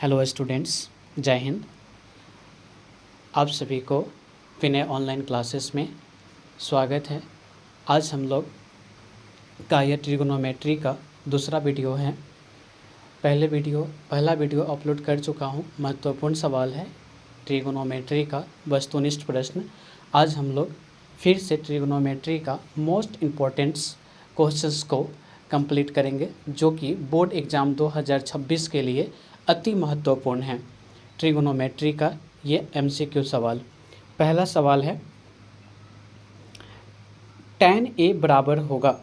Hello students, जय हिंद। आप सभी को विनय ऑनलाइन क्लासेस में स्वागत है। आज हम लोग का यह ट्रिगोनोमेट्री का दूसरा वीडियो है। पहला वीडियो अपलोड कर चुका हूँ। महत्वपूर्ण सवाल है ट्रिगोनोमेट्री का वस्तुनिष्ठ प्रश्न। आज हम लोग फिर से ट्रिगोनोमेट्री का मोस्ट इम्पोर्टेंट्स क्वेश्चंस को कंप्लीट करेंगे, जो कि बोर्ड एग्ज़ाम 2026 के लिए अति महत्वपूर्ण है। ट्रिगोनोमेट्री का ये MCQ सवाल। पहला सवाल है, tan A बराबर होगा।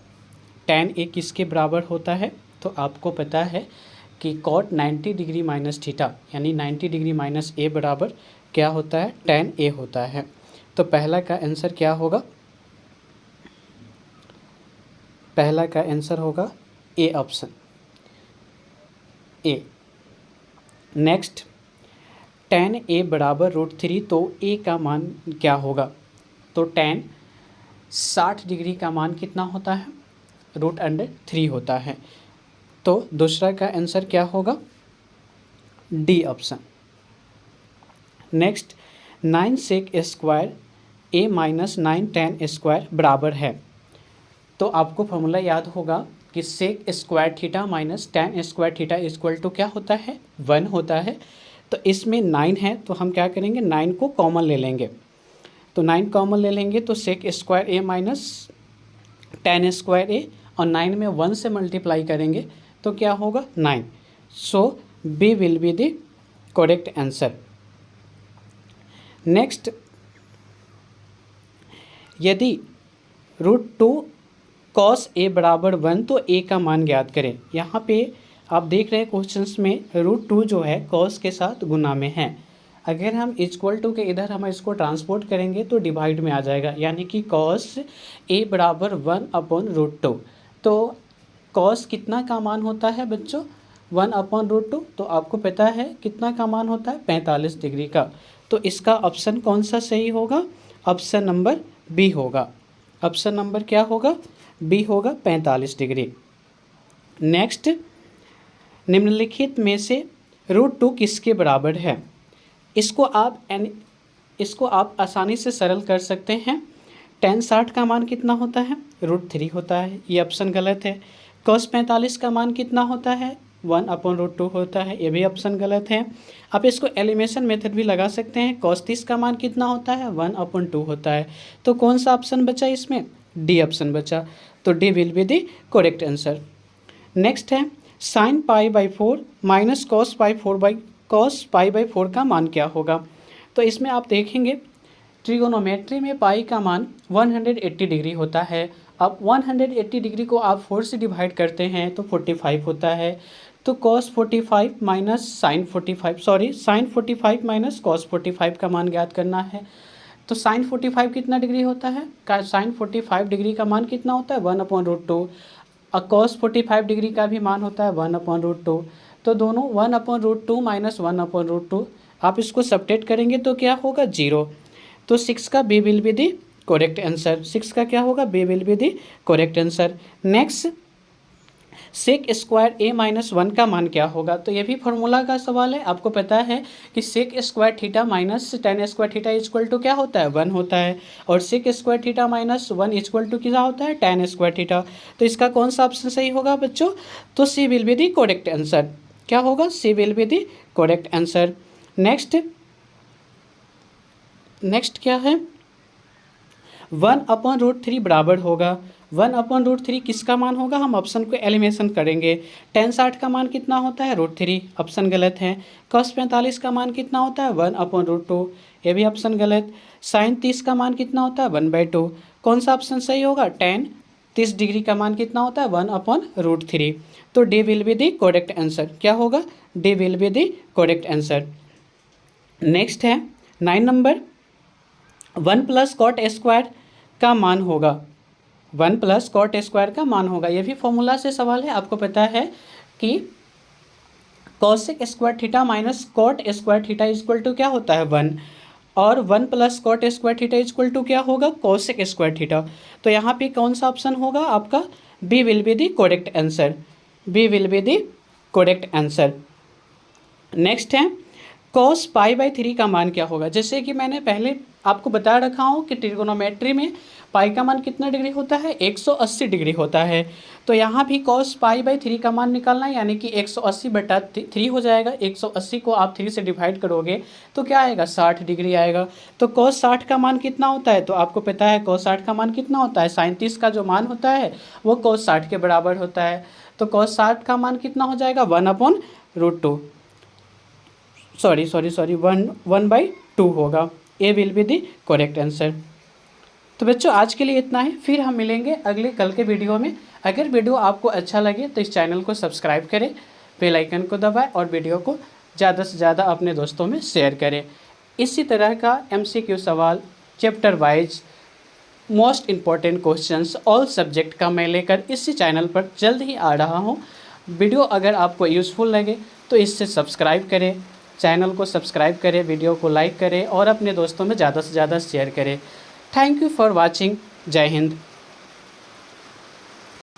tan A किसके बराबर होता है? तो आपको पता है कि cot 90 डिग्री माइनस थीटा यानी 90 डिग्री माइनस A बराबर क्या होता है? tan A होता है। तो पहला का आंसर क्या होगा? पहला का आंसर होगा A option, A। Next, tan A बराबर √3, तो A का मान क्या होगा? तो tan 60 डिग्री का मान कितना होता है? √3 होता है। तो दूसरा का आंसर क्या होगा? D option. Next, 9 sec square A minus 9 tan square बराबर है। तो आपको फॉर्मूला याद होगा कि sec square theta minus tan square theta equal to क्या होता है? 1 होता है। तो इसमें 9 है, तो हम क्या करेंगे? 9 को कॉमन ले लेंगे। तो 9 कॉमन ले लेंगे तो sec square A minus tan square A, और 9 में 1 से मल्टीप्लाई करेंगे तो क्या होगा? 9। सो B will be the correct answer. Next, यदि √2 cos A बराबर 1, तो A का मान ज्ञात करें। यहाँ पे आप देख रहे हैं क्वेश्चंस में √2 जो है cos के साथ गुना में है। अगर हम इक्वल टू के इधर हम इसको ट्रांसपोर्ट करेंगे तो डिवाइड में आ जाएगा, यानी कि cos A बराबर 1/√2। तो cos कितना का मान होता है बच्चों? 1/√2। तो आपको पता है कितना का मान होता है? 45 डिग्री का। तो इसका ऑप्शन कौन सा सही होगा? ऑप्शन नंबर B होगा। ऑप्शन नंबर क्या होगा? B होगा, 45 डिग्री। नेक्स्ट, निम्नलिखित में से √2 किसके बराबर है? इसको आप आसानी से सरल कर सकते हैं। tan 60 का मान कितना होता है? √3 होता है, ये ऑप्शन गलत है। cos 45 का मान कितना होता है? 1/√2 होता है, ये भी ऑप्शन गलत है। आप इसको एलिमिनेशन मेथड भी लगा सकते हैं। cos 30 का मान कितना होता है? 1/2 होता है। तो कौन सा ऑप्शन बचा इसमें? D ऑप्शन बचा। तो D will be the correct answer. Next है, sin π/4 माइनस cos π/4 का मान क्या होगा? तो इसमें आप देखेंगे ट्रिगोनोमेट्री में पाई का मान 180 डिग्री होता है। अब 180 डिग्री को आप 4 से डिवाइड करते हैं तो 45 होता है। तो cos 45 minus sin 45 minus cos 45 का मान ज्ञात करना है। तो sin 45 कितना डिग्री होता है? sin 45 डिग्री का मान कितना होता है? 1/√2। और cos 45 डिग्री का भी मान होता है 1/√2। तो दोनों 1/√2 माइनस 1/√2 आप इसको सब्ट्रैक्ट करेंगे तो क्या होगा? 0। तो 6 का B will be the correct answer. 6 का क्या होगा? B will be the correct answer. Next, sec square A minus 1 का मान क्या होगा? तो ये भी फार्मूला का सवाल है। आपको पता है कि sec square theta minus tan square theta equal to क्या होता है? 1 होता है। और sec square theta minus 1 equal to क्या होता है? tan square theta. तो इसका कौन सा ऑप्शन सही होगा बच्चों? तो C will be the correct answer. क्या होगा? C will be the correct answer. Next क्या है? 1/√3 बराबर होगा। 1/√3 किसका मान होगा? हम ऑप्शन को एलिमिनेशन करेंगे। tan 60 का मान कितना होता है? √3, ऑप्शन गलत है। cos 45 का मान कितना होता है? 1/√2, ये भी ऑप्शन गलत। sin 30 का मान कितना होता है? 1/2। कौन सा ऑप्शन सही होगा? tan 30 डिग्री का मान कितना होता है? 1/√3। तो D will be the correct answer. क्या होगा? D will be the correct answer. Next है 9 नंबर, 1 प्लस कॉट स्क्वायर का मान होगा। 1 प्लस कॉट स्क्वायर का मान होगा। ये भी फॉर्मूला से सवाल है। आपको पता है कि cosec square theta minus cot square theta equal to क्या होता है? 1। और 1 plus cot square theta equal to क्या होगा? Cosec square theta. तो यहाँ पे कौन सा ऑप्शन होगा आपका? B will be the correct answer. B will be the correct answer. Next है cos π/3 का मान क्या होगा। जैसे कि मैंने पहले आपको बता रखा हूँ कि ट्रिगोनोमेट्री में पाई का मान कितना डिग्री होता है, 180 डिग्री होता है। तो यहाँ भी cos π/3 का मान निकालना है, यानी कि 180/3 हो जाएगा। 180 को आप 3 से डिवाइड करोगे तो क्या आएगा, 60 डिग्री आएगा। तो cos 60 का मान कितना होता है, तो आपको पता है cos 60 का मान कितना होता है, 37 का जो मान होता है वो cos 60 के बराबर होता है। तो cos 60 का मान कितना हो जाएगा, 1/√2, सॉरी 1/2 होगा। A will be the correct answer. तो बच्चों आज के लिए इतना ही, फिर हम मिलेंगे अगले कल के वीडियो में। अगर वीडियो आपको अच्छा लगे तो इस चैनल को सब्सक्राइब करें, बेल आइकन को दबाएं और वीडियो को ज़्यादा से ज़्यादा अपने दोस्तों में शेयर करें। इसी तरह का MCQ सवाल chapter wise most important questions all subject का मैं लेकर इसी चैनल पर जल्द ही आ रहा हूँ। वीडियो अगर आपको यूज़फुल लगे तो इससे सब्सक्राइब करें, चैनल को सब्सक्राइब करें, वीडियो को लाइक करें और अपने दोस्तों में ज़्यादा से ज़्यादा शेयर करें। Thank you for watching. जय हिंद।